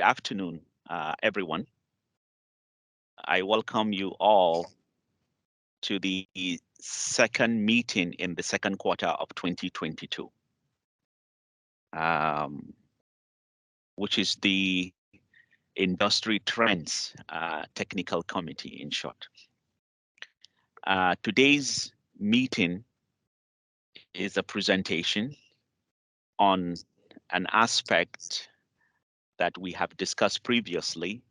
afternoon, everyone. I welcome you all to the second meeting in the second quarter of 2022, which is the Industry Trends Technical Committee in short. Today's meeting is a presentation on an aspect that we have discussed previously,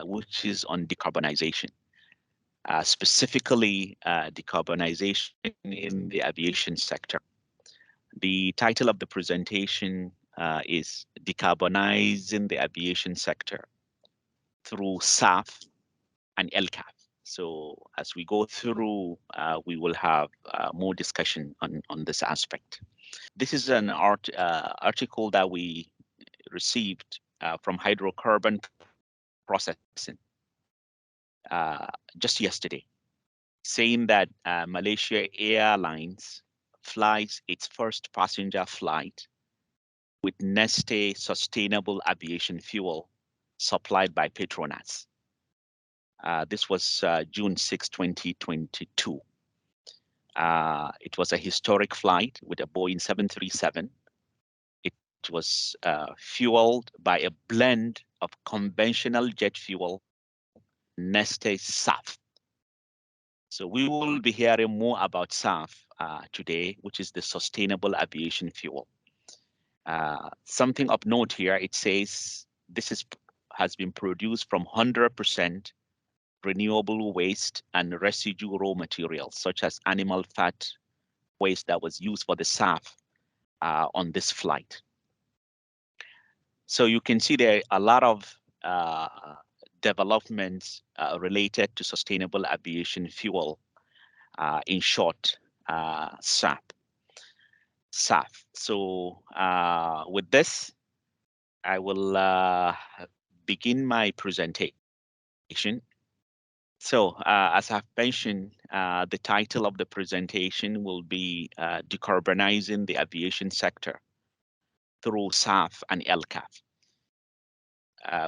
which is on decarbonization, specifically decarbonization in the aviation sector. The title of the presentation is Decarbonizing the Aviation Sector through SAF and LCAF. So as we go through, we will have more discussion on this aspect. This is an article that we received from hydrocarbon processing just yesterday, saying that Malaysia Airlines flies its first passenger flight with Neste sustainable aviation fuel supplied by Petronas. This was June 6, 2022. It was a historic flight with a Boeing 737. It was fueled by a blend of conventional jet fuel, Neste SAF. So we will be hearing more about SAF today, which is the sustainable aviation fuel. Something of note here, it says this has been produced from 100% renewable waste and residue raw materials, such as animal fat waste that was used for the SAF on this flight. So you can see there are a lot of developments related to sustainable aviation fuel, in short, SAF. So with this, I will begin my presentation. So as I've mentioned, the title of the presentation will be Decarbonizing the Aviation Sector through SAF and LCAF.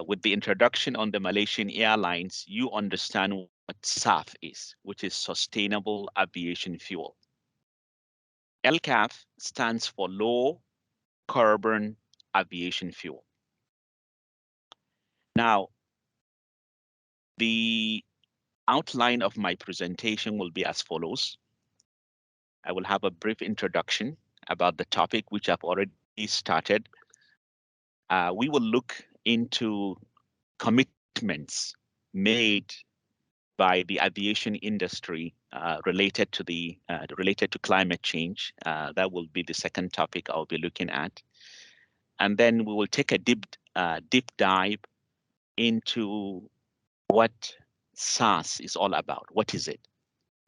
With the introduction on the Malaysian Airlines, you understand what SAF is, which is Sustainable Aviation Fuel. LCAF stands for Low Carbon Aviation Fuel. Now, the outline of my presentation will be as follows. I will have a brief introduction about the topic, which I've already started. We will look into commitments made by the aviation industry related to climate change. That will be the second topic I'll be looking at, and then we will take a deep dive into what SAF is all about. What is it?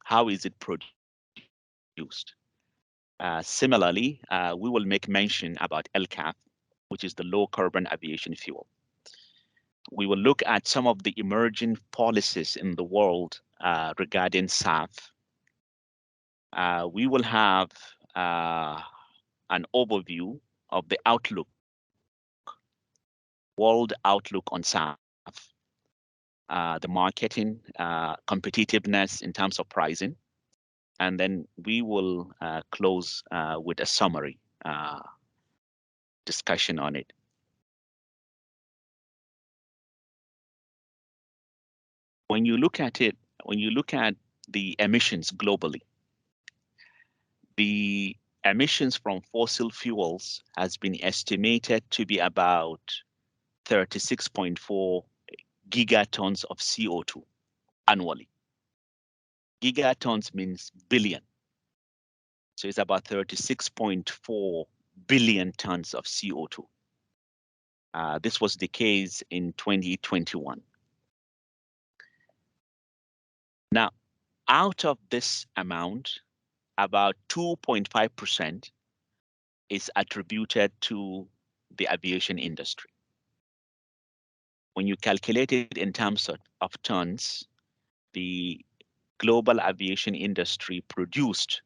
How is it produced? Similarly, we will make mention about LCAF, which is the low carbon aviation fuel. We will look at some of the emerging policies in the world regarding SAF. We will have an overview of the outlook, world outlook on SAF, the marketing, competitiveness in terms of pricing, and then we will close with a summary discussion on it. When you look at it, when you look at the emissions globally, the emissions from fossil fuels has been estimated to be about 36.4 gigatons of CO2 annually. Gigatons means billion. So it's about 36.4 billion tons of CO2. This was the case in 2021. Now, out of this amount, about 2.5% is attributed to the aviation industry. When you calculate it in terms of tons, the global aviation industry produced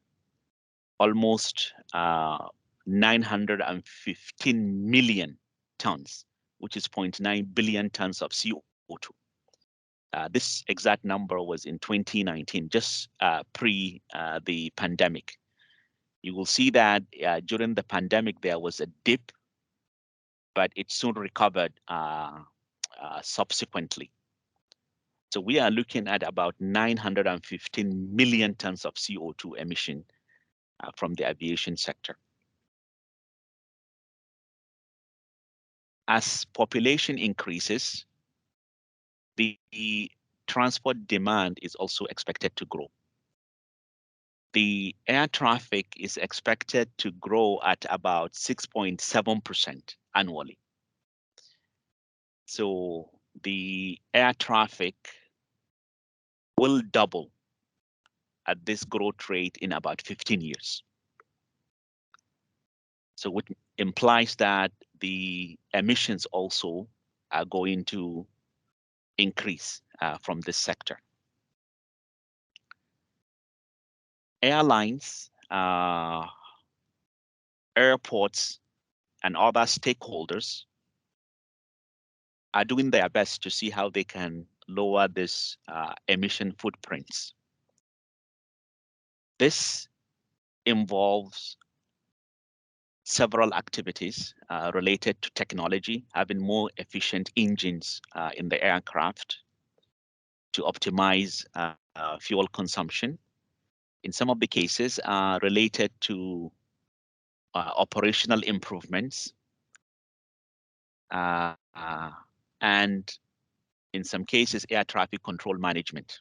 almost 915 million tons which is 0.9 billion tons of CO2. This exact number was in 2019, just pre the pandemic. You will see that during the pandemic, there was a dip, but it soon recovered subsequently. So we are looking at about 915 million tons of CO2 emission from the aviation sector. As population increases, the transport demand is also expected to grow. The air traffic is expected to grow at about 6.7% annually. So the air traffic will double at this growth rate in about 15 years. So which implies that the emissions also are going to increase from this sector. Airlines, airports, and other stakeholders are doing their best to see how they can lower this emission footprints. This involves several activities related to technology, having more efficient engines in the aircraft to optimize fuel consumption. In some of the cases, related to operational improvements, and in some cases, air traffic control management.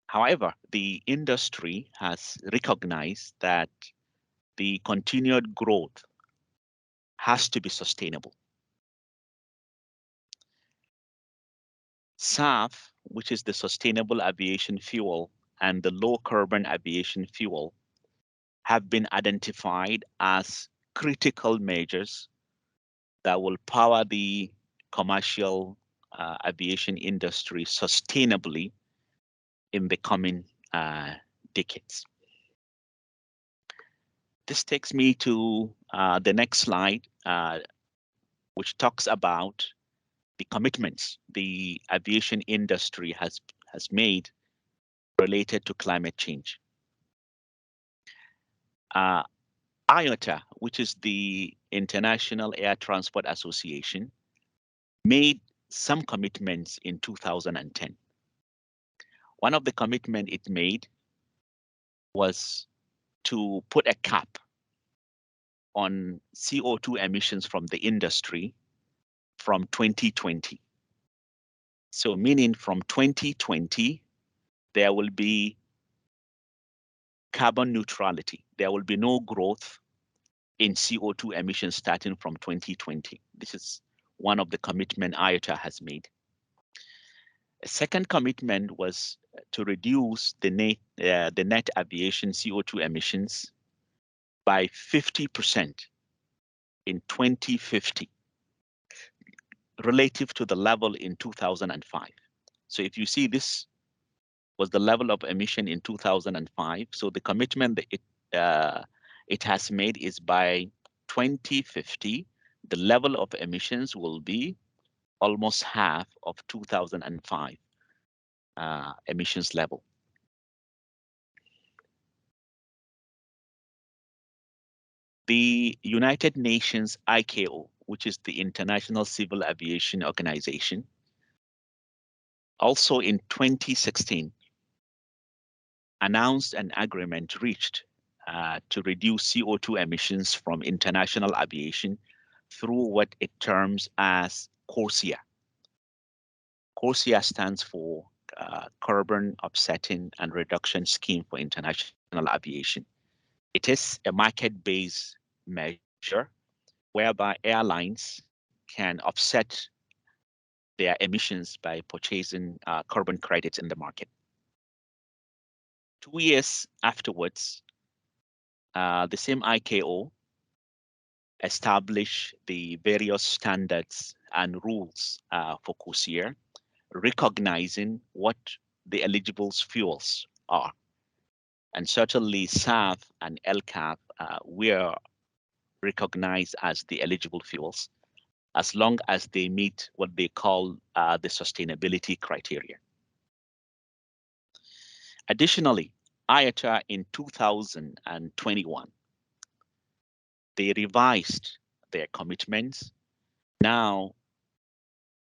However, the industry has recognized that the continued growth has to be sustainable. SAF, which is the sustainable aviation fuel, and the low carbon aviation fuel have been identified as critical measures that will power the commercial aviation industry sustainably in the coming decades. This takes me to the next slide, which talks about the commitments the aviation industry has made related to climate change. IATA, which is the International Air Transport Association, made some commitments in 2010. One of the commitments it made was to put a cap on CO2 emissions from the industry from 2020. So meaning from 2020, there will be carbon neutrality. There will be no growth in CO2 emissions starting from 2020. This is one of the commitments IATA has made. A second commitment was to reduce the net aviation CO2 emissions by 50% in 2050 relative to the level in 2005. So if you see, this was the level of emission in 2005. So the commitment that it has made is by 2050, the level of emissions will be almost half of 2005 emissions level. The United Nations ICAO, which is the International Civil Aviation Organization, also in 2016 announced an agreement reached to reduce CO2 emissions from international aviation through what it terms as CORSIA. CORSIA stands for Carbon Offsetting and Reduction Scheme for International Aviation. It is a market-based measure whereby airlines can offset their emissions by purchasing carbon credits in the market. 2 years afterwards, the same ICAO established the various standards and rules for CORSIA, recognizing what the eligible fuels are. And certainly SAF and LCAF were recognized as the eligible fuels, as long as they meet what they call the sustainability criteria. Additionally, IATA in 2021, they revised their commitments now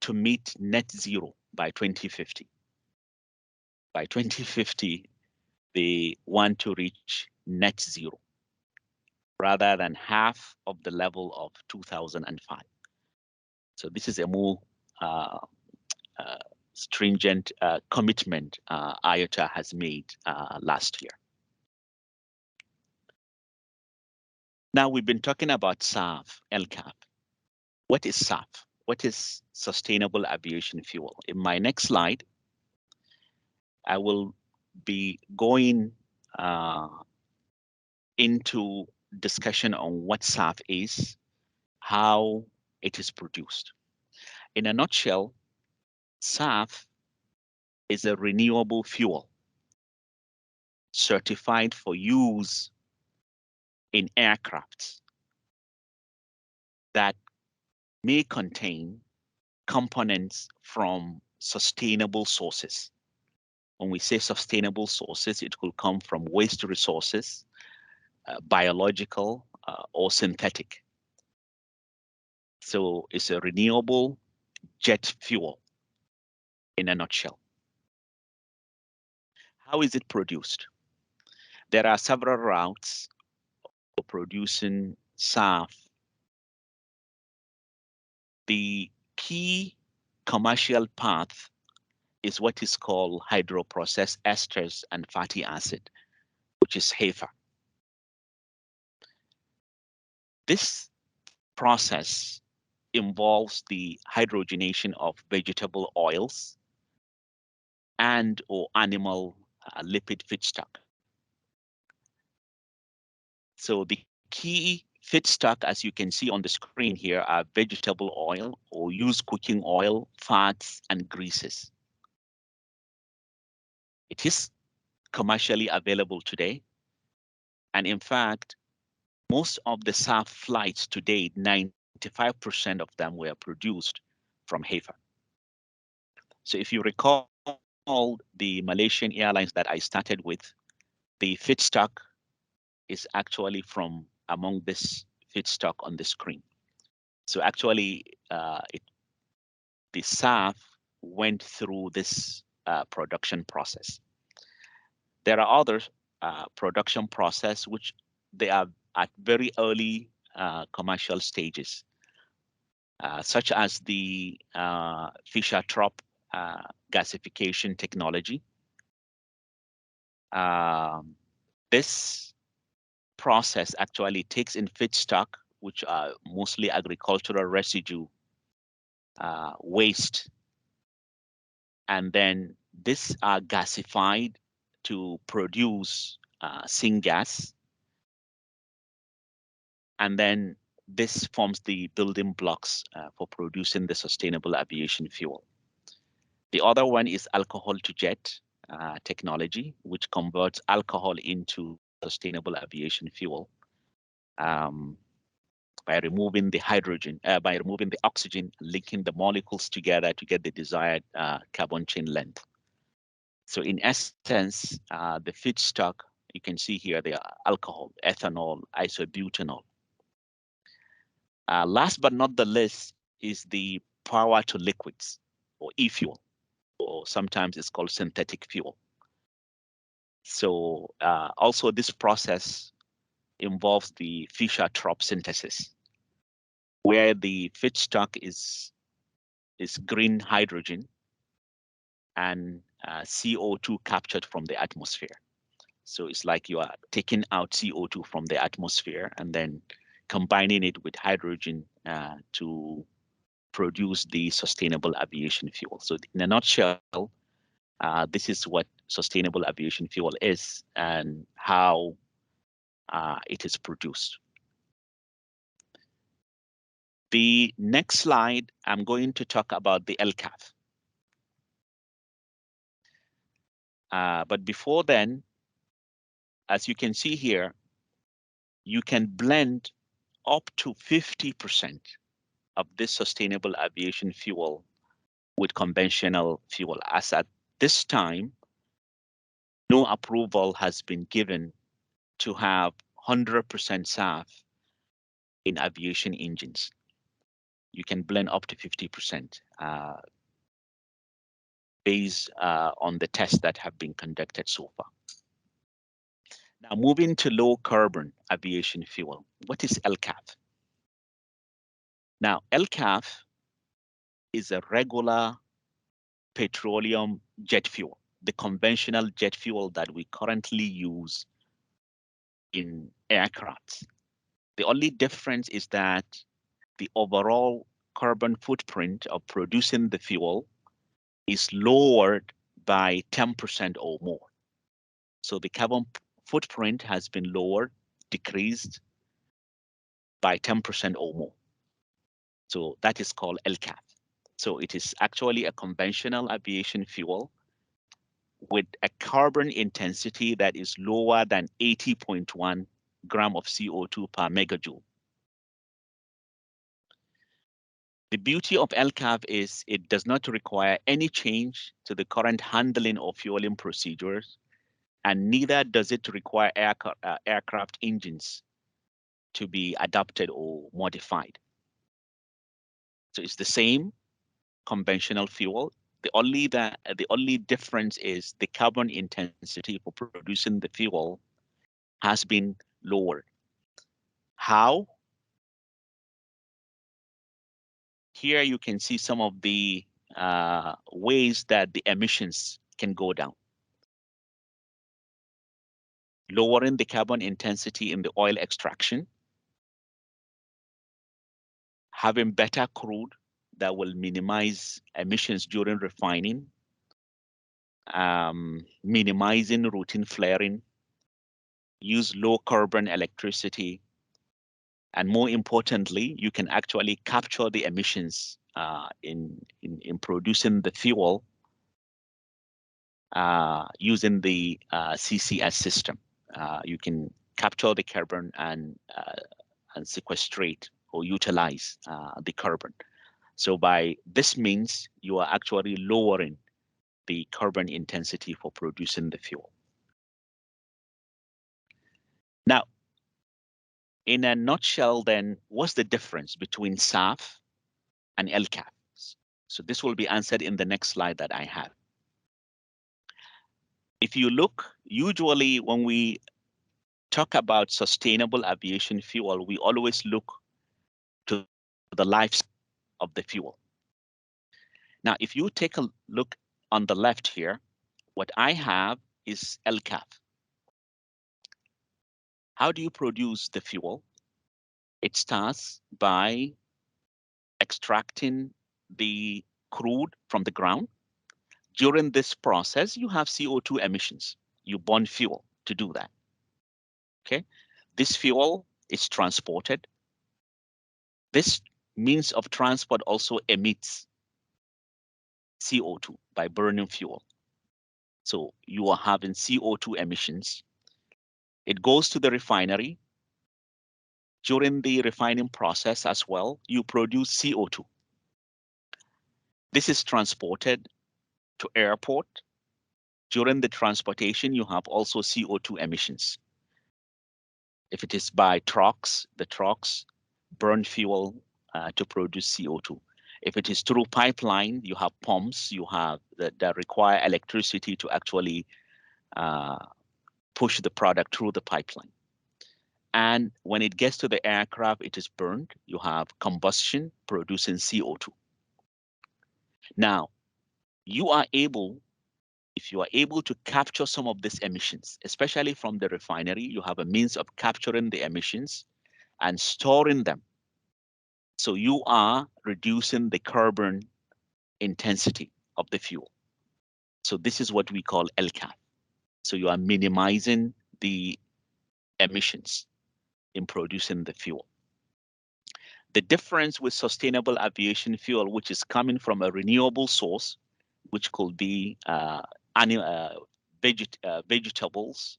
to meet net zero by 2050. By 2050, they want to reach net zero rather than half of the level of 2005. So this is a more uh, uh, stringent commitment IATA has made last year. Now we've been talking about SAF, LCAF. What is SAF? What is sustainable aviation fuel? In my next slide, I will be going into discussion on what SAF is, how it is produced. In a nutshell, SAF is a renewable fuel certified for use in aircrafts that may contain components from sustainable sources. When we say sustainable sources, it will come from waste resources, biological or synthetic. So it's a renewable jet fuel in a nutshell. How is it produced? There are several routes for producing SAF. The key commercial path is what is called hydroprocessed esters and fatty acid, which is HEFA. This process involves the hydrogenation of vegetable oils and or animal lipid feedstock. So the key feedstock, as you can see on the screen here, are vegetable oil or used cooking oil, fats, and greases. It is commercially available today. And in fact, most of the SAF flights to date, 95% of them were produced from HEFA. So if you recall the Malaysian Airlines that I started with, the feedstock is actually from among this feedstock on the screen. So actually, the SAF went through this production process. There are other production process which they are at very early commercial stages, such as the Fischer-Tropsch gasification technology. This process actually takes in feedstock, which are mostly agricultural residue waste, and then these are gasified to produce syngas, and then this forms the building blocks for producing the sustainable aviation fuel. The other one is alcohol to jet technology, which converts alcohol into sustainable aviation fuel by removing the hydrogen, by removing the oxygen, linking the molecules together to get the desired carbon chain length. So in essence, the feedstock, you can see here, the alcohol, ethanol, isobutanol. Last but not the least is the power to liquids, or e-fuel, or sometimes it's called synthetic fuel. So also this process involves the Fischer-Tropsch synthesis, where the feedstock is green hydrogen and CO2 captured from the atmosphere. So it's like you are taking out CO2 from the atmosphere and then combining it with hydrogen to produce the sustainable aviation fuel. So in a nutshell, this is what sustainable aviation fuel is and how it is produced. The next slide, I'm going to talk about the LCAF. But before then, as you can see here, you can blend up to 50% of this sustainable aviation fuel with conventional fuel. As at this time, no approval has been given to have 100% SAF in aviation engines. You can blend up to 50% based on the tests that have been conducted so far. Now, moving to low carbon aviation fuel. What is LCAF? Now, LCAF is a regular petroleum jet fuel, the conventional jet fuel that we currently use in aircrafts. The only difference is that the overall carbon footprint of producing the fuel is lowered by 10% or more. So the carbon footprint has been lowered, decreased by 10% or more. So that is called LCAF. So it is actually a conventional aviation fuel with a carbon intensity that is lower than 80.1 gram of CO2 per megajoule. The beauty of LCAF is it does not require any change to the current handling or fueling procedures, and neither does it require aircraft engines to be adapted or modified. So it's the same conventional fuel. The only difference is the carbon intensity for producing the fuel has been lowered. How? Here you can see some of the ways that the emissions can go down. Lowering the carbon intensity in the oil extraction, having better crude that will minimize emissions during refining, minimizing routine flaring, use low carbon electricity, and more importantly, you can actually capture the emissions in producing the fuel using the CCS system. You can capture the carbon and sequestrate or utilize the carbon. So by this means, you are actually lowering the carbon intensity for producing the fuel. Now, in a nutshell, then, what's the difference between SAF and LCAF? So this will be answered in the next slide that I have. If you look, usually when we talk about sustainable aviation fuel, we always look to the life of the fuel. Now, if you take a look on the left here, what I have is LCAF. How do you produce the fuel? It starts by extracting the crude from the ground. During this process, you have CO2 emissions. You burn fuel to do that. Okay, this fuel is transported. This means of transport also emits CO2 by burning fuel. So you are having CO2 emissions. It goes to the refinery. During the refining process as well, you produce CO2. This is transported to airport. During the transportation, you have also CO2 emissions. If it is by trucks, the trucks burn fuel to produce CO2. If it is through pipeline, you have pumps, you have that require electricity to actually push the product through the pipeline. And when it gets to the aircraft, it is burned. You have combustion producing CO2. Now, you are able, if you are able to capture some of these emissions, especially from the refinery, you have a means of capturing the emissions and storing them. So you are reducing the carbon intensity of the fuel. So this is what we call LCAF. So you are minimizing the emissions in producing the fuel. The difference with sustainable aviation fuel, which is coming from a renewable source, which could be vegetables,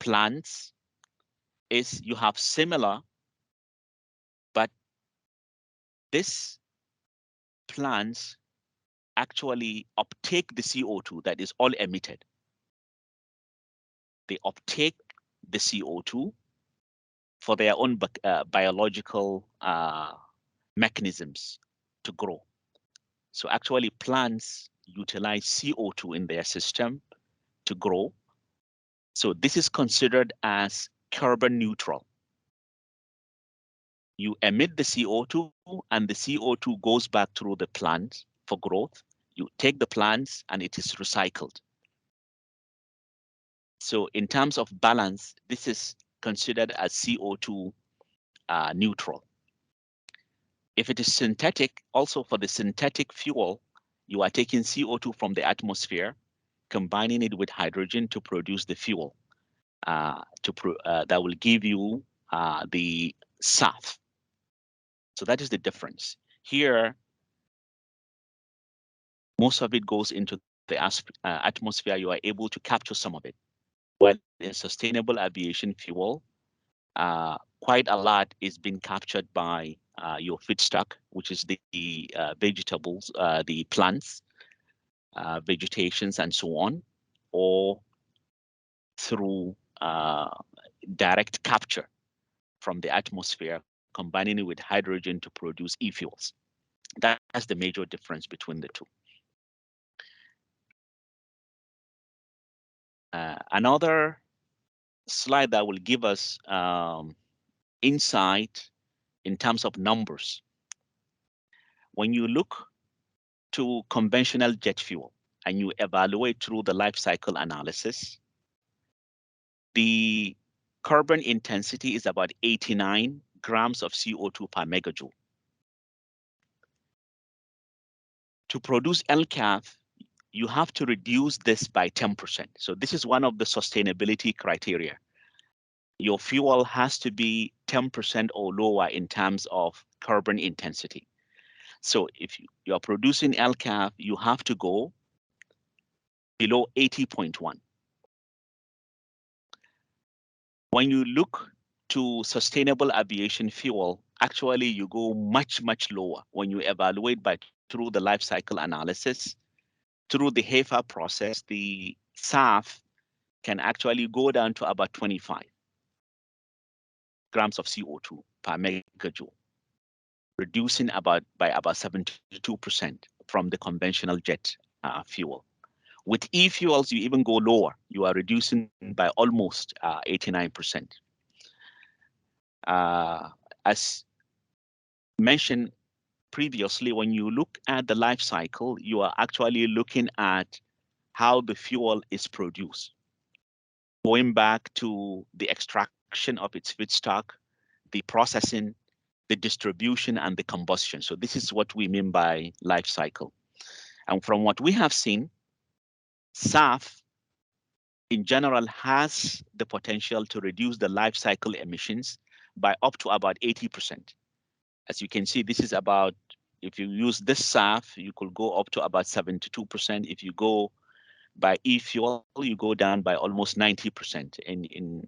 plants, is you have similar These plants actually uptake the CO2 that is all emitted. They uptake the CO2 for their own biological mechanisms to grow. So actually plants utilize CO2 in their system to grow. So this is considered as carbon neutral. You emit the CO2 and the CO2 goes back through the plant for growth. You take the plants and it is recycled. So in terms of balance, this is considered as CO2 neutral. If it is synthetic, also for the synthetic fuel, you are taking CO2 from the atmosphere, combining it with hydrogen to produce the fuel that will give you the SAF. So that is the difference. Here, most of it goes into the atmosphere. You are able to capture some of it. But in sustainable aviation fuel, quite a lot is being captured by your feedstock, which is the vegetables, the plants, vegetations, and so on, or through direct capture from the atmosphere, combining it with hydrogen to produce e-fuels. That's the major difference between the two. Another slide that will give us insight in terms of numbers. When you look to conventional jet fuel and you evaluate through the life cycle analysis, the carbon intensity is about 89 grams of CO2 per megajoule. To produce LCAF, you have to reduce this by 10%. So this is one of the sustainability criteria. Your fuel has to be 10% or lower in terms of carbon intensity. So if you are producing LCAF, you have to go below 80.1. When you look to sustainable aviation fuel, actually you go much, much lower when you evaluate through the life cycle analysis. Through the HEFA process, the SAF can actually go down to about 25 grams of CO2 per megajoule, reducing by about 72% from the conventional jet fuel. With e-fuels, you even go lower. You are reducing by almost 89%. As mentioned previously, when you look at the life cycle, you are actually looking at how the fuel is produced. Going back to the extraction of its feedstock, the processing, the distribution, and the combustion. So this is what we mean by life cycle. And from what we have seen, SAF in general has the potential to reduce the life cycle emissions by up to about 80%. As you can see, this is about, if you use this SAF, you could go up to about 72%. If you go by e-fuel, you go down by almost 90%. In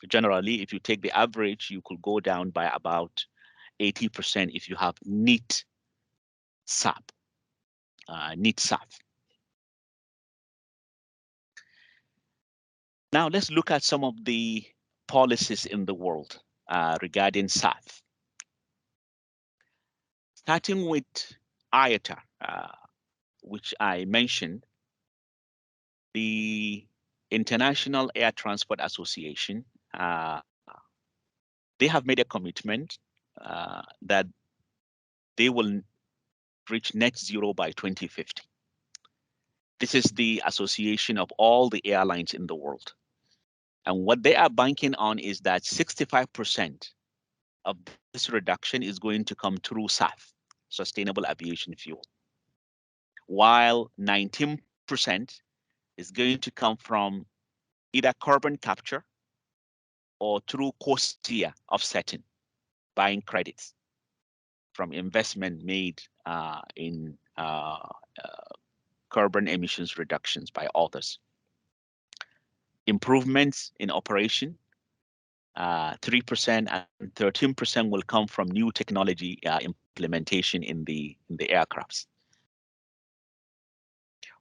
generally, if you take the average, you could go down by about 80% if you have neat SAF. Now let's look at some of the policies in the world regarding SAF. Starting with IATA, which I mentioned, the International Air Transport Association, they have made a commitment that they will reach net zero by 2050. This is the association of all the airlines in the world. And what they are banking on is that 65% of this reduction is going to come through SAF, sustainable aviation fuel, while 19% is going to come from either carbon capture or through CORSIA offsetting, buying credits from investment made in carbon emissions reductions by others. Improvements in operation, 3% and 13% will come from new technology implementation in the aircrafts.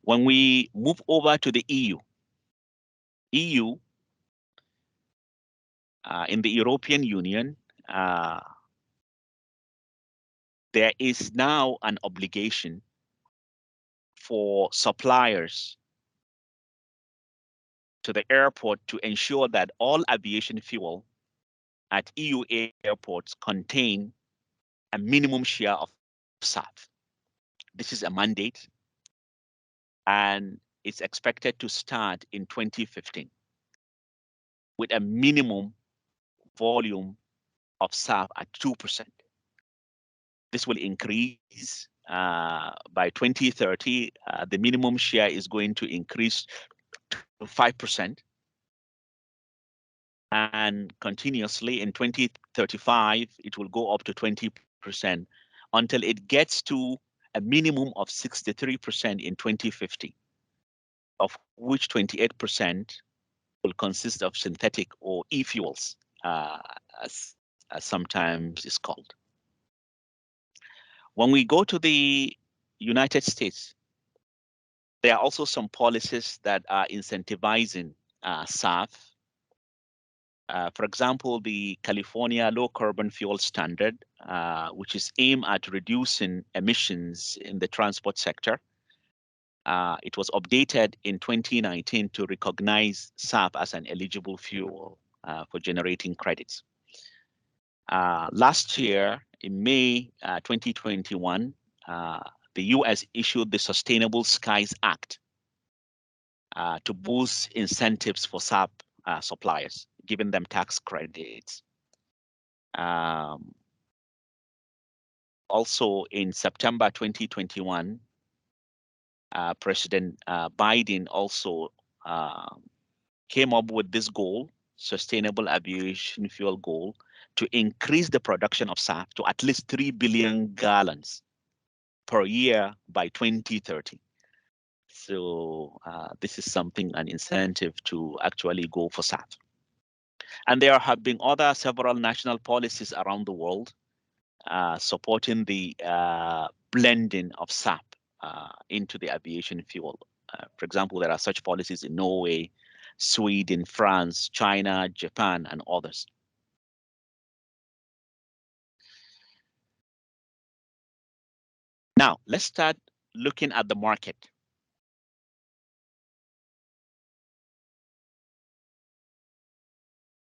When we move over to the EU, in the European Union, there is now an obligation for suppliers to the airport to ensure that all aviation fuel at EU airports contain a minimum share of SAF. This is a mandate, and it's expected to start in 2015 with a minimum volume of SAF at 2%. This will increase by 2030. The minimum share is going to increase to 5%. And continuously in 2035, it will go up to 20% until it gets to a minimum of 63% in 2050, of which 28% will consist of synthetic or e-fuels, as sometimes is called. When we go to the United States, there are also some policies that are incentivizing SAF. For example, the California Low Carbon Fuel Standard, which is aimed at reducing emissions in the transport sector. It was updated in 2019 to recognize SAF as an eligible fuel for generating credits. Last year, in May 2021, the US issued the Sustainable Skies Act to boost incentives for SAF suppliers, giving them tax credits. Also in September 2021, President Biden also came up with this goal, sustainable aviation fuel goal, to increase the production of SAF to at least 3 billion gallons per year by 2030. So this is something, an incentive to actually go for SAF. And there have been several national policies around the world supporting the blending of SAF into the aviation fuel. For example, there are such policies in Norway, Sweden, France, China, Japan, and others. Now, let's start looking at the market.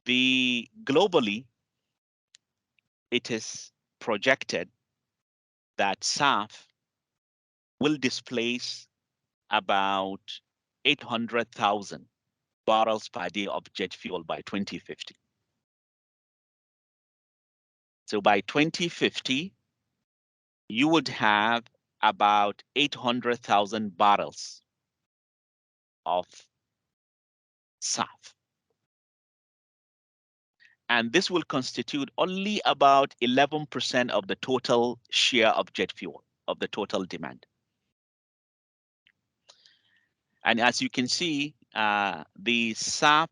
Globally, it is projected that SAF will displace about 800,000 barrels per day of jet fuel by 2050. So by 2050, you would have about 800,000 barrels of SAF. And this will constitute only about 11% of the total share of jet fuel, of the total demand. And as you can see, the SAF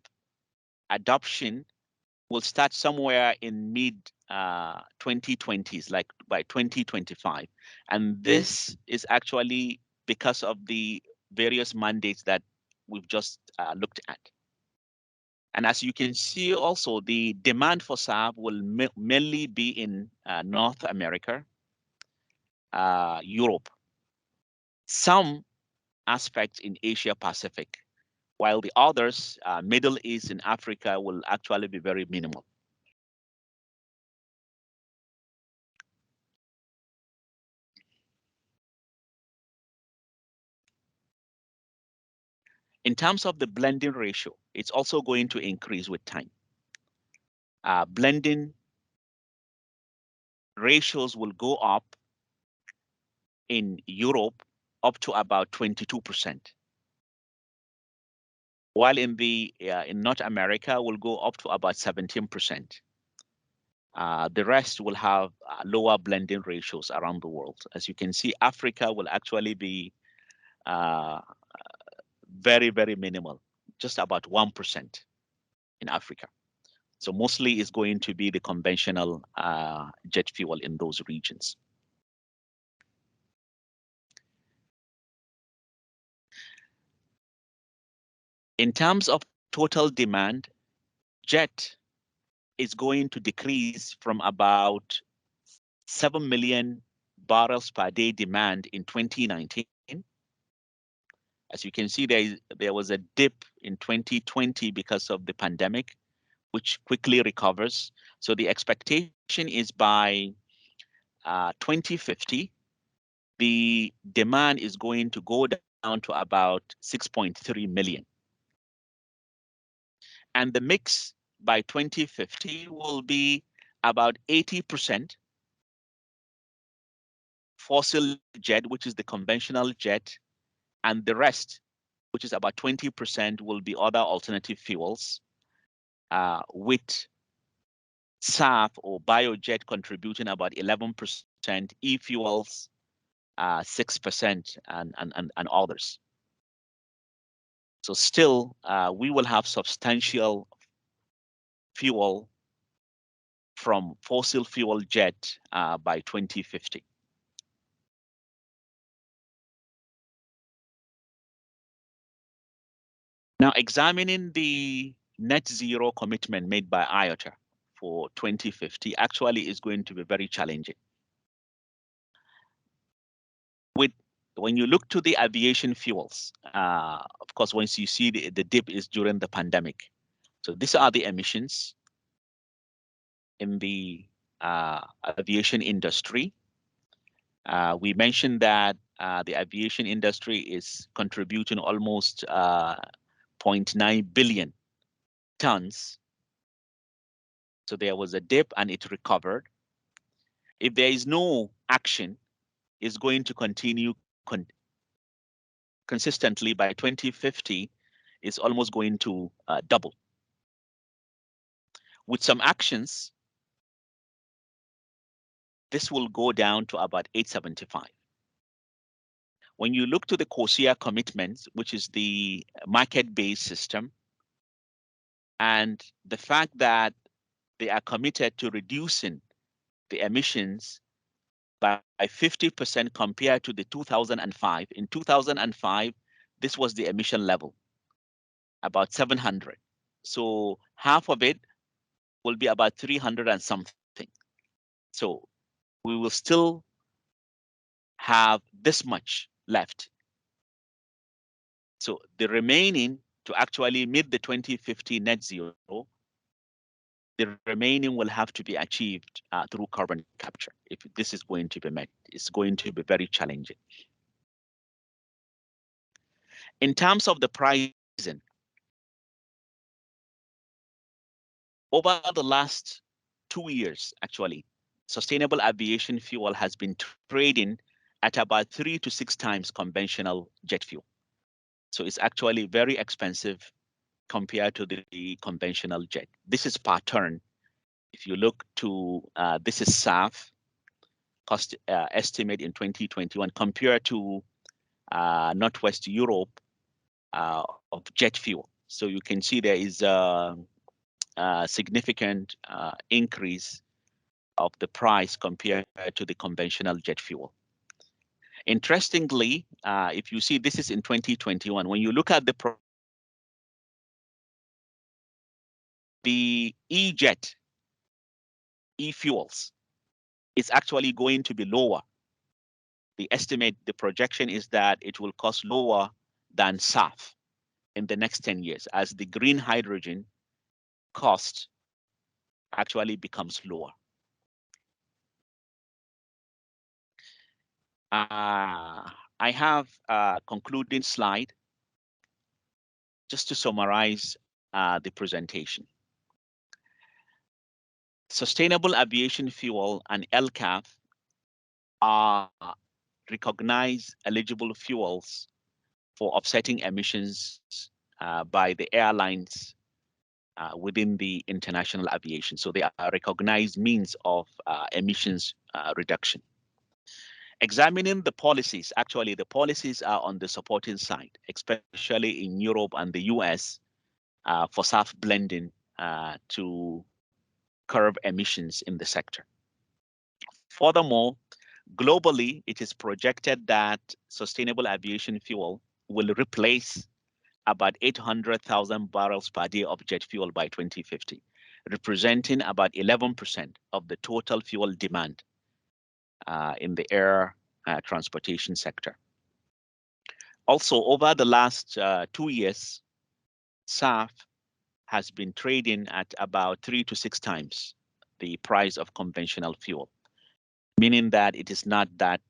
adoption will start somewhere in mid 2020s, like by 2025. And this is actually because of the various mandates that we've just looked at. And as you can see also, the demand for SAF will mainly be in North America, Europe, some aspects in Asia Pacific, while the others, Middle East and Africa, will actually be very minimal. In terms of the blending ratio, it's also going to increase with time. Blending ratios will go up in Europe up to about 22%, while in North America will go up to about 17%. The rest will have lower blending ratios around the world. As you can see, Africa will actually be very, very minimal, just about 1% in Africa. So mostly is going to be the conventional jet fuel in those regions. In terms of total demand, jet is going to decrease from about 7 million barrels per day demand in 2019. As you can see, there was a dip in 2020 because of the pandemic, which quickly recovers. So the expectation is by 2050, the demand is going to go down to about 6.3 million. And the mix by 2050 will be about 80% fossil jet, which is the conventional jet, and the rest, which is about 20%, will be other alternative fuels, with SAF or biojet contributing about 11%, e-fuels 6%, and others. So still, we will have substantial fuel from fossil fuel jet by 2050. Now, examining the net zero commitment made by IOTA for 2050 actually is going to be very challenging. When you look to the aviation fuels, of course, once you see the dip is during the pandemic. So these are the emissions in the aviation industry. We mentioned that the aviation industry is contributing almost 0.9 billion tons. So there was a dip and it recovered. If there is no action, it's going to continue consistently. By 2050, it's almost going to double. With some actions, this will go down to about 875. When you look to the CORSIA commitments, which is the market-based system, and the fact that they are committed to reducing the emissions by 50% compared to the 2005. In 2005, this was the emission level, about 700. So half of it will be about 300 and something. So we will still have this much left. So the remaining, to actually meet the 2050 net zero, the remaining will have to be achieved through carbon capture. If this is going to be met, it's going to be very challenging. In terms of the pricing, over the last 2 years, actually, sustainable aviation fuel has been trading at about 3 to 6 times conventional jet fuel. So it's actually very expensive compared to the conventional jet. This is per turn. If you look to, this is SAF cost estimate in 2021 compared to Northwest Europe of jet fuel. So you can see there is a significant increase of the price compared to the conventional jet fuel. Interestingly, if you see, this is in 2021. When you look at the e-jet, e-fuels, is actually going to be lower. The estimate, the projection is that it will cost lower than SAF in the next 10 years as the green hydrogen cost actually becomes lower. I have a concluding slide just to summarize the presentation. Sustainable aviation fuel and LCAF are recognized eligible fuels for offsetting emissions by the airlines within the international aviation. So they are recognized means of emissions reduction. Examining the policies, actually the policies are on the supporting side, especially in Europe and the US for SAF blending to curb emissions in the sector. Furthermore, globally, it is projected that sustainable aviation fuel will replace about 800,000 barrels per day of jet fuel by 2050, representing about 11% of the total fuel demand in the air transportation sector. Also, over the last 2 years, SAF has been trading at about 3 to 6 times the price of conventional fuel, meaning that it is not that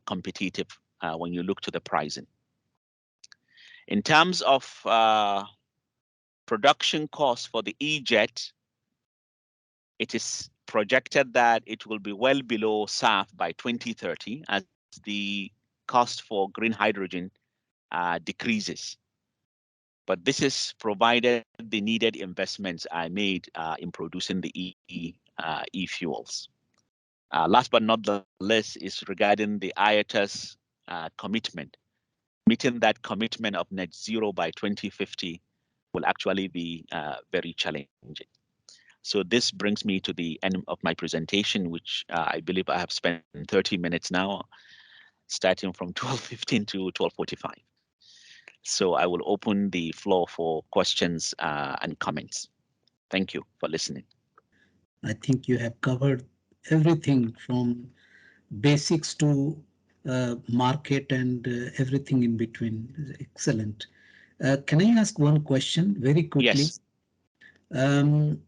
competitive when you look to the pricing. In terms of production costs for the E-jet, it is projected that it will be well below SAF by 2030 as the cost for green hydrogen decreases. But this is provided the needed investments are made in producing the e-fuels. Last but not the least is regarding the IATA's commitment. Meeting that commitment of net zero by 2050 will actually be very challenging. So this brings me to the end of my presentation, which I believe I have spent 30 minutes now, starting from 12:15 to 12:45. So I will open the floor for questions and comments. Thank you for listening. I think you have covered everything from basics to market and everything in between. Excellent. Can I ask one question very quickly? Yes. Um,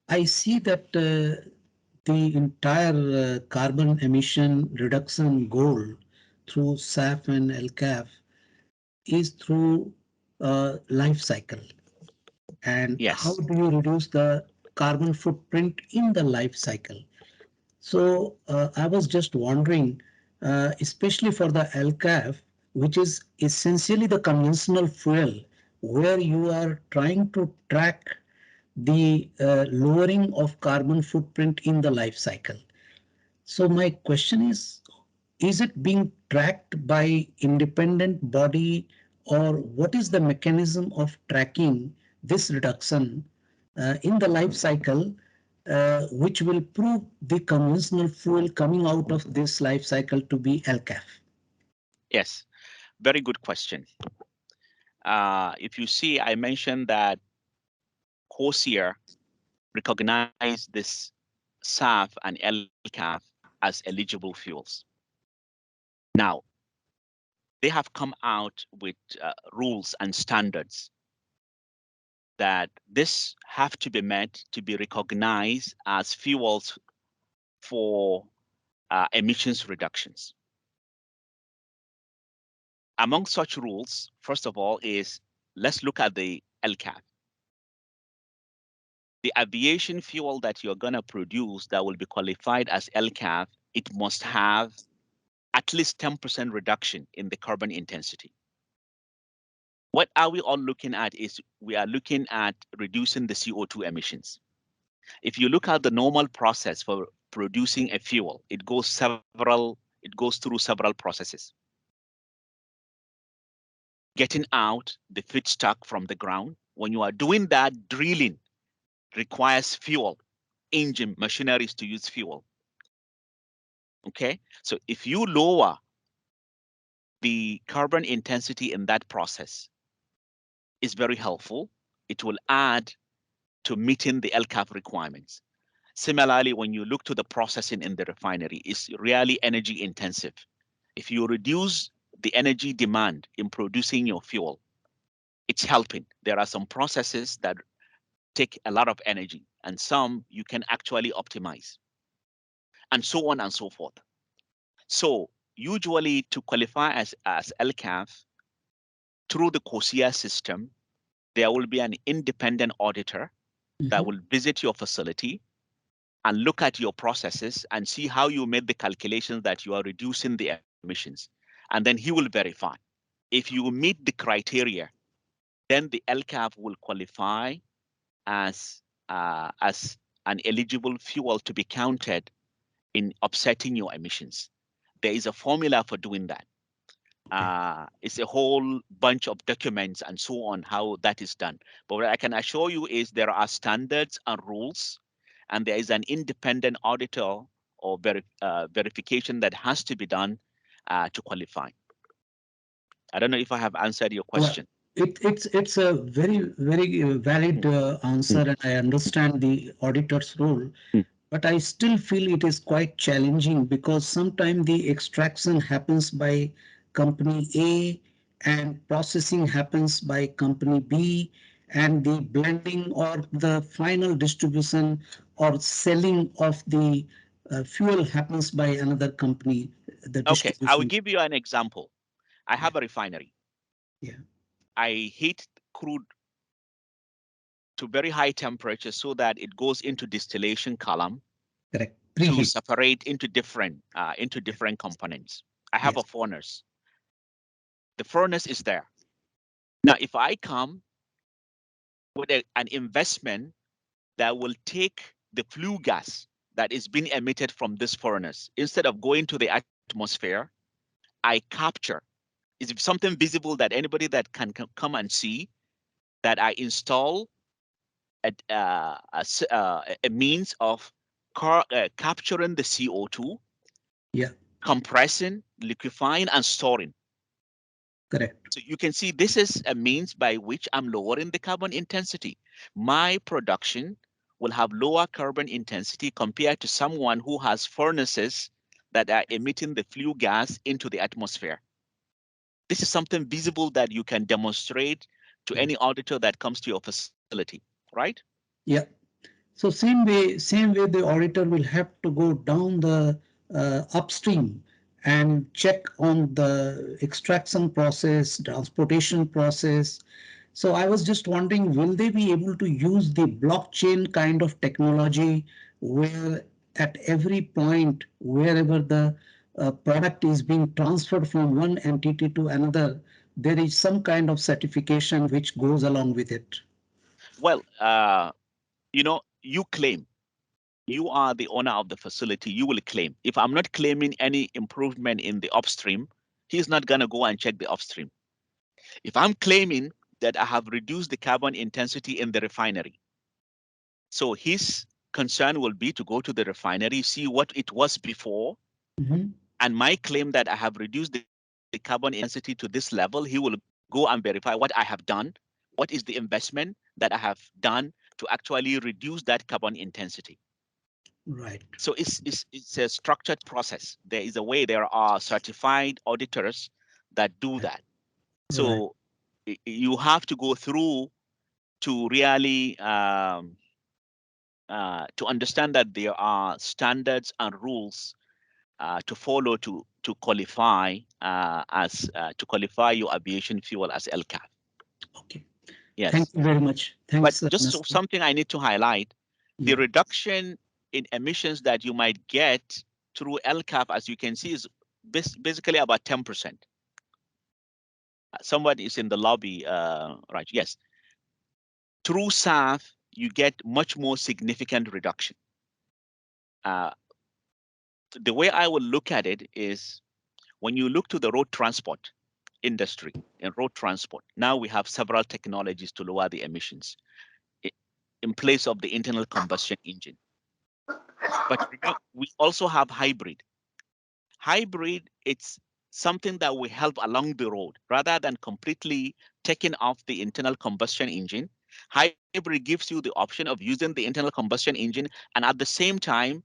I see that the entire carbon emission reduction goal through SAF and LCAF is through life cycle. And how Yes. do you reduce the carbon footprint in the life cycle? So I was just wondering, especially for the LCAF, which is essentially the conventional fuel, where you are trying to track the lowering of carbon footprint in the life cycle. So my question is it being tracked by independent body, or what is the mechanism of tracking this reduction in the life cycle, which will prove the conventional fuel coming out of this life cycle to be LCAF? Yes. Very good question. If you see, I mentioned that COSIA recognized this SAF and LCAF as eligible fuels. Now, they have come out with rules and standards that this have to be met to be recognized as fuels for emissions reductions. Among such rules, first of all, is let's look at the LCAF. The aviation fuel that you're going to produce that will be qualified as LCAF, it must have at least 10% reduction in the carbon intensity. What are we all looking at is we are looking at reducing the CO2 emissions. If you look at the normal process for producing a fuel, it goes through several processes. Getting out the feedstock from the ground. When you are doing that, drilling requires fuel, engine, machineries to use fuel. Okay, so if you lower the carbon intensity in that process, it's very helpful. It will add to meeting the LCAF requirements. Similarly, when you look to the processing in the refinery, it's really energy intensive. If you reduce the energy demand in producing your fuel, it's helping. There are some processes that take a lot of energy and some you can actually optimize, and so on and so forth. So usually to qualify as LCAF through the COSIA system, there will be an independent auditor that will visit your facility and look at your processes and see how you made the calculations that you are reducing the emissions. And then he will verify. If you meet the criteria, then the LCAF will qualify as an eligible fuel to be counted in offsetting your emissions. There is a formula for doing that. It's a whole bunch of documents and so on how that is done. But what I can assure you is there are standards and rules, and there is an independent auditor or verification that has to be done to qualify. I don't know if I have answered your Well, question. It's a very valid Mm, answer, and I understand the auditor's role. mm. But I still feel it is quite challenging because sometimes the extraction happens by company A and processing happens by company B, and the blending or the final distribution or selling of the fuel happens by another company, the Okay, I will distribution. give you an example. I Yeah, have a refinery. yeah, I heat crude to very high temperature so that it goes into distillation column correct. to Preheat. separate into Yeah, different components. I have a yes. furnace. The furnace is there. Now, if I come with an investment that will take the flue gas that is being emitted from this furnace, instead of going to the atmosphere, I capture. Is something visible that anybody that can come and see that I install a means of capturing the CO2, Yeah, compressing, liquefying, and storing. correct. So you can see this is a means by which I'm lowering the carbon intensity. My production will have lower carbon intensity compared to someone who has furnaces that are emitting the flue gas into the atmosphere. This is something visible that you can demonstrate to Yeah. any auditor that comes to your facility, right? Yeah. So same way the auditor will have to go down the upstream and check on the extraction process, transportation process. So I was just wondering, will they be able to use the blockchain kind of technology where at every point, wherever the product is being transferred from one entity to another, there is some kind of certification which goes along with it? Well, you claim you are the owner of the facility. You will claim. If I'm not claiming any improvement in the upstream, he's not going to go and check the upstream. If I'm claiming that I have reduced the carbon intensity in the refinery, so his concern will be to go to the refinery, see what it was before, Mhm. and my claim that I have reduced the carbon intensity to this level, he will go and verify what I have done, what is the investment that I have done to actually reduce that carbon intensity. Right. So it's a structured process. There is a way. There are certified auditors that do Right. that. Right. So you have to go through to really to understand that there are standards and rules to follow to qualify as to qualify your aviation fuel as LCAF. Okay. Thank Yes, you very much. but Thanks, just Nasir. something I need to highlight: the Yeah. reduction in emissions that you might get through LCAF, as you can see, is basically about 10%. Somebody is in the lobby, right? Yes. Through SAF, you get much more significant reduction. Uh, the way I will look at it is when you look to the road transport industry and road transport, now we have several technologies to lower the emissions in place of the internal combustion engine. But we also have hybrid. Hybrid, it's something that will help along the road rather than completely taking off the internal combustion engine. Hybrid gives you the option of using the internal combustion engine and at the same time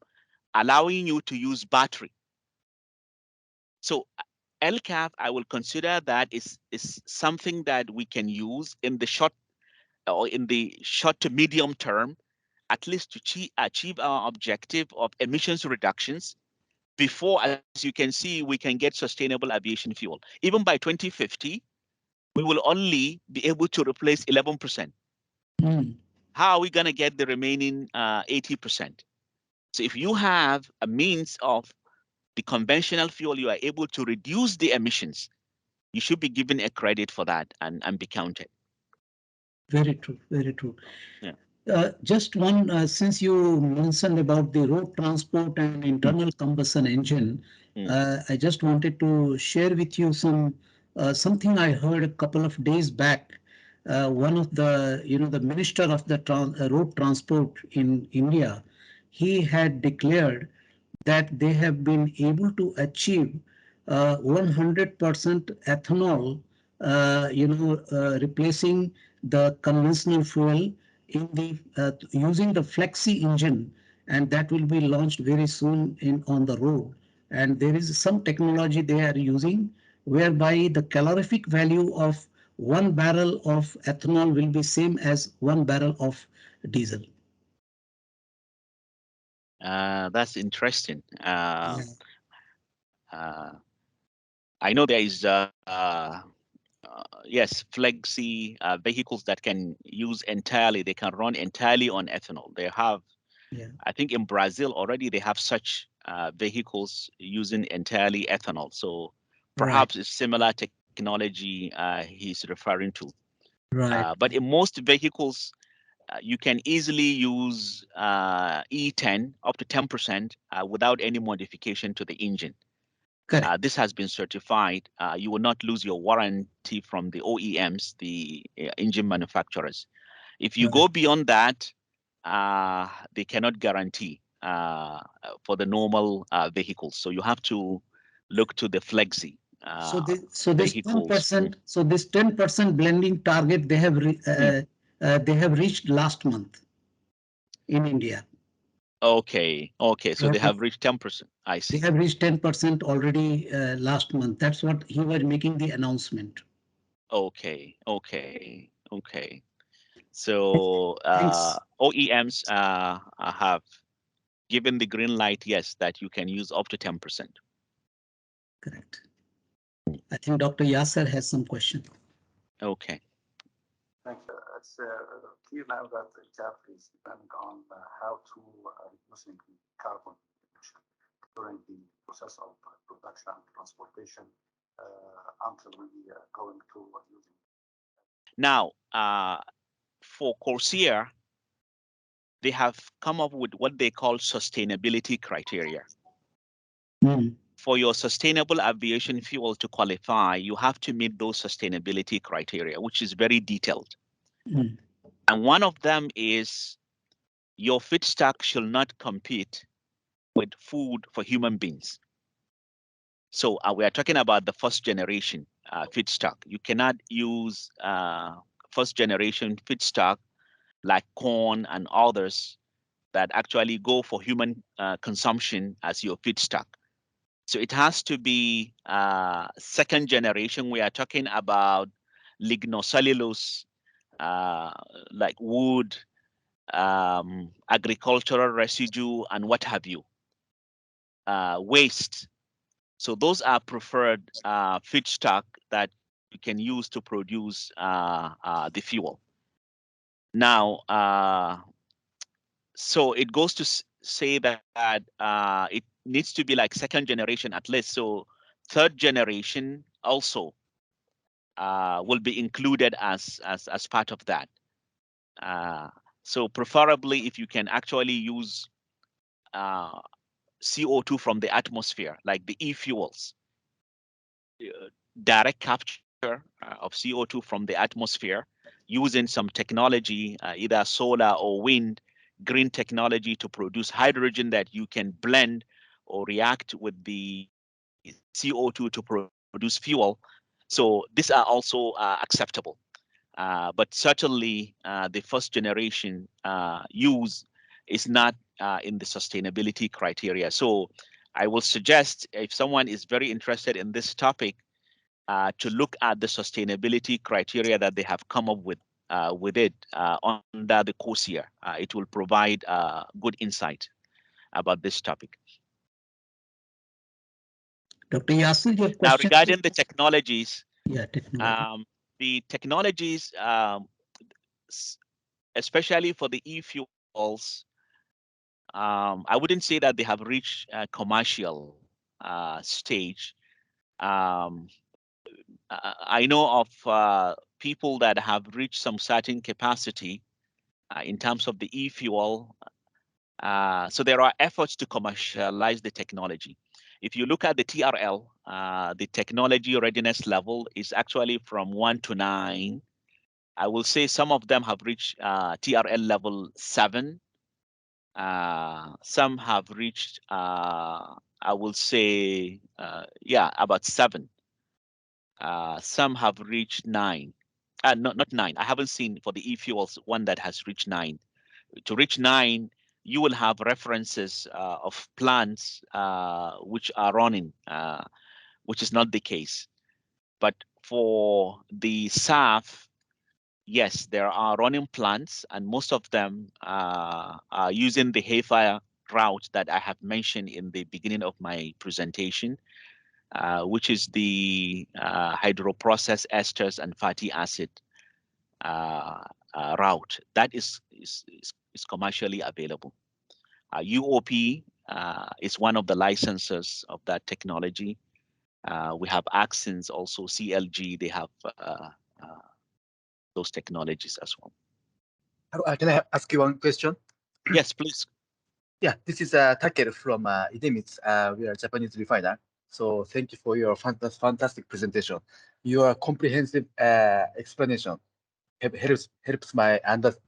allowing you to use battery. So LCAF, I will consider that is something that we can use in the short to medium term, at least to achieve our objective of emissions reductions before, as you can see, we can get sustainable aviation fuel. Even by 2050, we will only be able to replace 11%. Mm. How are we going to get the remaining 80%? So if you have a means of the conventional fuel, you are able to reduce the emissions. You should be given a credit for that and be counted. Very true. Very true. Yeah. Just one, since you mentioned about the road transport and Mm, internal combustion engine, mm, I just wanted to share with you something I heard a couple of days back. One of the minister of the road transport in India, he had declared that they have been able to achieve 100% ethanol replacing the conventional fuel in the using the flexi engine, and that will be launched very soon in on the road. And there is some technology they are using whereby the calorific value of 1 barrel of ethanol will be same as 1 barrel of diesel. That's interesting. Yeah, Uh, I know there is yes, flexi vehicles that can use entirely. They can run entirely on ethanol. They have, yeah, I think, in Brazil already they have such vehicles using entirely ethanol. So right, perhaps it's similar technology he's referring to. right. But in most vehicles, you can easily use E10 up to 10% without any modification to the engine. Correct. This has been certified. You will not lose your warranty from the OEMs, the engine manufacturers. If you Right. go beyond that, they cannot guarantee for the normal vehicles. So you have to look to the flexi So this ten vehicles. percent, so this 10% blending target Mm. they have reached last month in India. Okay, okay. So they Right. have reached 10%. I They see. have reached 10% already last month. That's what he was making the announcement. Okay, okay, okay. So Thanks. OEMs have given the green light, yes, that you can use up to 10%. Correct. I think Dr. Yasser has some question. Okay. Now, for Corsair, they have come up with what they call sustainability criteria. Mm, For your sustainable aviation fuel to qualify, you have to meet those sustainability criteria, which is very detailed. mm, And one of them is your feedstock should not compete with food for human beings. So we are talking about the first generation feedstock. You cannot use first generation feedstock like corn and others that actually go for human consumption as your feedstock. So it has to be second generation. We are talking about lignocellulose, uh, like wood, agricultural residue, and what have you, waste. So those are preferred feedstock that you can use to produce the fuel. Now, so it goes to say that it needs to be like second generation at least. So third generation also will be included as part of that. Uh, so preferably if you can actually use uh, CO2 from the atmosphere, like the e-fuels, direct capture of CO2 from the atmosphere using some technology, either solar or wind, green technology to produce hydrogen that you can blend or react with the CO2 to produce fuel. So these are also acceptable. But certainly the first generation use is not in the sustainability criteria. So I will suggest if someone is very interested in this topic, to look at the sustainability criteria that they have come up with it under the COSIA. It will provide good insight about this topic. Dr. Yasser, your Now, question? regarding the technologies, Yeah, technology. um, the technologies, especially for the e-fuels, I wouldn't say that they have reached a commercial stage. Um, I know of people that have reached some certain capacity in terms of the e-fuel. So there are efforts to commercialize the technology. If you look at the TRL, the technology readiness level is actually from 1 to 9. I will say some of them have reached TRL level 7. Some have reached, I will say, yeah, about 7. Some have reached 9. Not 9. I haven't seen for the e-fuels one that has reached 9. To reach 9, you will have references of plants which are running, which is not the case. But for the SAF, yes, there are running plants, and most of them are using the haywire route that I have mentioned in the beginning of my presentation, which is the hydroprocessed esters and fatty acid route. That is commercially available. UOP is one of the licensors of that technology. We have Axins, also CLG. They have those technologies as well. Can I ask you one question? Yes, please. Yeah, this is Takeru from Idemitsu. We are a Japanese refiner. So thank you for your fantastic presentation. Your comprehensive explanation helps my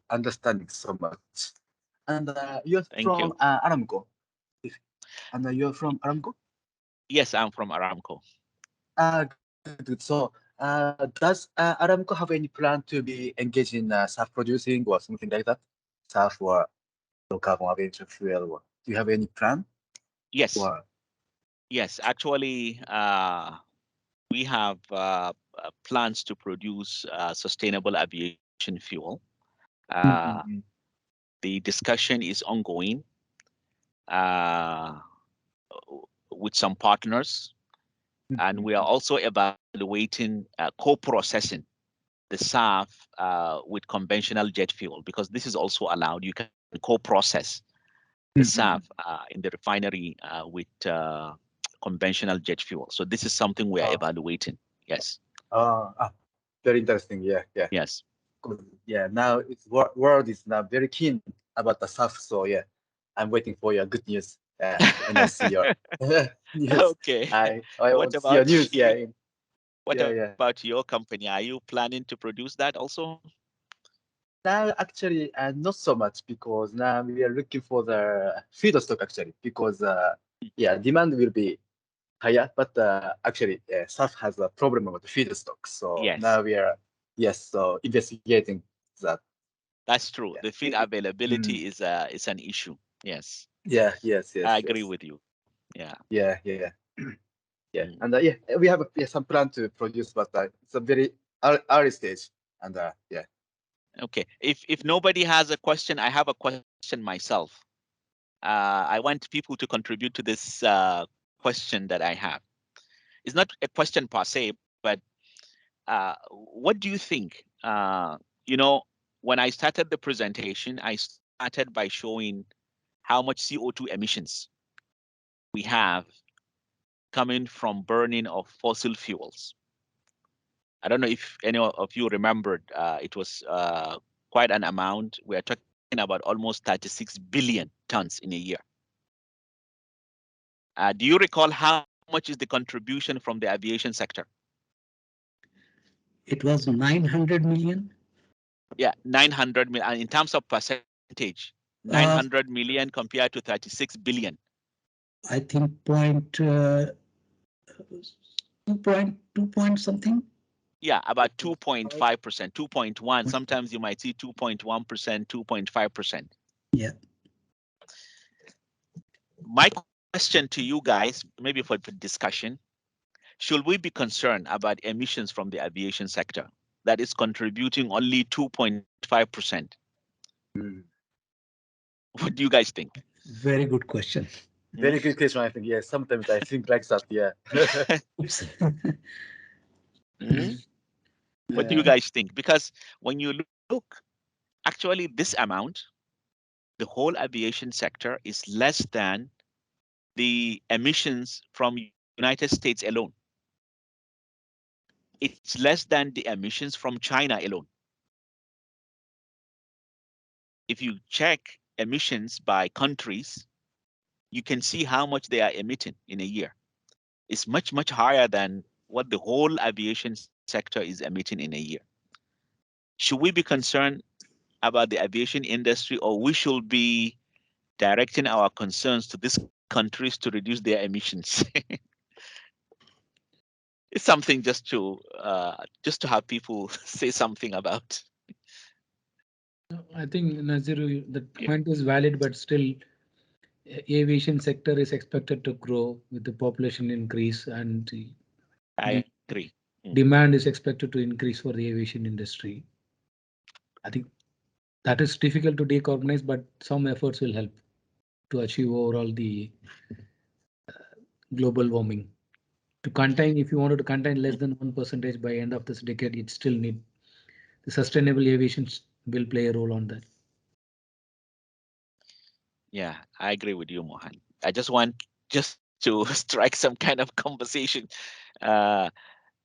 understanding so much. And you're Thank from you. Aramco. And you're from Aramco? Yes, I'm from Aramco. Good. So does Aramco have any plan to be engaged in SAF producing or something like that? SAF or low carbon aviation fuel? Or do you have any plan? Yes. Or Yes, actually, we have plans to produce sustainable aviation fuel. The discussion is ongoing with some partners, and we are also evaluating co-processing the SAF with conventional jet fuel, because this is also allowed. You can co-process the SAF in the refinery with conventional jet fuel. So this is something we are evaluating. Yes. Very interesting. Yeah. Yes. Good. Yeah. Now it's world is now very keen about the SAF. So yeah, I'm waiting for your good news. And I see your news. Okay. I What want to see your about news. you? Yeah. What Yeah. about your company? Are you planning to produce that also? Now, actually, not so much because now we are looking for the feedstock actually because yeah, demand will be higher, but actually, SAF has a problem with the feedstock. So Yes. now we are so investigating that. That's true. Yeah. The feed availability is an issue. Yes. Yes. I agree with you. Yeah. Yeah. And yeah, we have some plan to produce, but it's a very early stage. And yeah. Okay. If nobody has a question, I have a question myself. I want people to contribute to this question that I have. It's not a question per se, but what do you think? When I started the presentation, I started by showing how much CO2 emissions we have coming from burning of fossil fuels. I don't know if any of you remembered, it was quite an amount. We are talking about almost 36 billion tons in a year. Do you recall how much is the contribution from the aviation sector? It was 900 million. Yeah, 900 million. And in terms of percentage, Uh, 900 million compared to 36 billion. I think point 2 point something. Yeah, about 2.5%, 2.1. Sometimes you might see 2.1%, 2.5%. Yeah. My question to you guys, maybe for discussion, should we be concerned about emissions from the aviation sector that is contributing only 2.5%? What do you guys think? Very good question. Very good question. I think yes. Sometimes I think like that. Yeah. What do you guys think? Because when you look, actually, this amount, the whole aviation sector is less than the emissions from United States alone. It's less than the emissions from China alone. If you check emissions by countries, you can see how much they are emitting in a year. It's much, much higher than what the whole aviation sector is emitting in a year. Should we be concerned about the aviation industry, or we should be directing our concerns to these countries to reduce their emissions? It's something just to have people say something about. I think Naziru, the Yeah, point is valid, but still, aviation sector is expected to grow with the population increase, and the I agree. Mm. demand is expected to increase for the aviation industry. I think that is difficult to decarbonize, but some efforts will help to achieve overall the global warming. To contain, if you wanted to contain less than 1% by end of this decade, it still need the sustainable aviation will play a role on that. Yeah, I agree with you, Mohan. I just want just to strike some kind of conversation. Uh,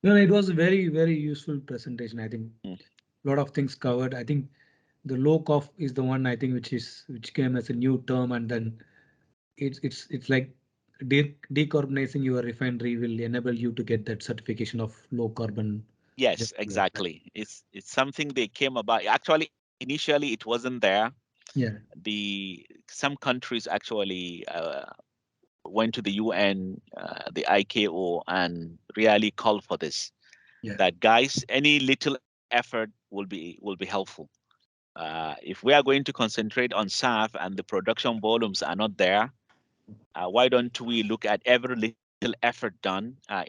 No, it was a very, very useful presentation. I think mm, a lot of things covered. I think the low cost is the one I think which came as a new term, and then it's like decarbonizing your refinery will enable you to get that certification of low carbon. yes, exactly. It's something they came about. Actually, initially it wasn't there. Yeah, Some countries actually went to the UN, the IKO, and really called for this. yeah, That guys, any little effort will be helpful. If we are going to concentrate on SAF and the production volumes are not there, why don't we look at every little effort done in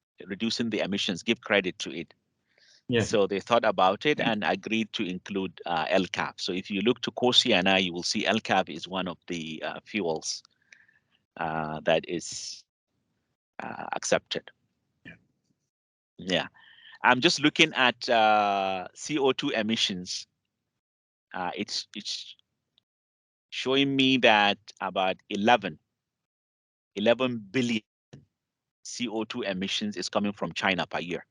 reducing the emissions, give credit to it? yeah. So they thought about it and agreed to include LCAF. So if you look to CORSIA, you will see LCAF is one of the fuels that is accepted. Yeah. Yeah, I'm just looking at CO2 emissions. It's showing me that about 11 billion CO2 emissions is coming from China per year,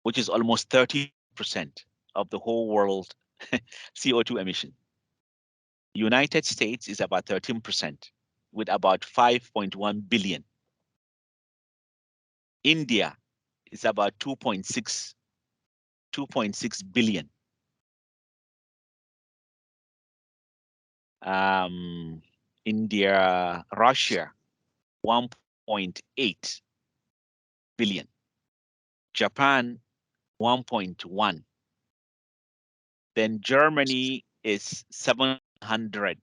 which is almost 30% of the whole world CO2 emission. United States is about 13% with about 5.1 billion. India is about 2.6 billion. India, Russia, 1.8 billion. Japan, 1.1. Then Germany is 700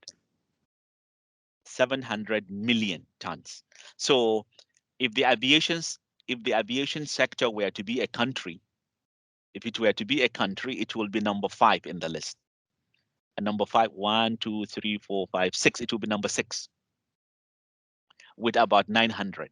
million tons. So if the aviation sector were to be a country, if it were to be a country, it will be number 5 in the list. And number 5, 1, 2, 3, 4, 5, 6. It will be number 6 with about 900.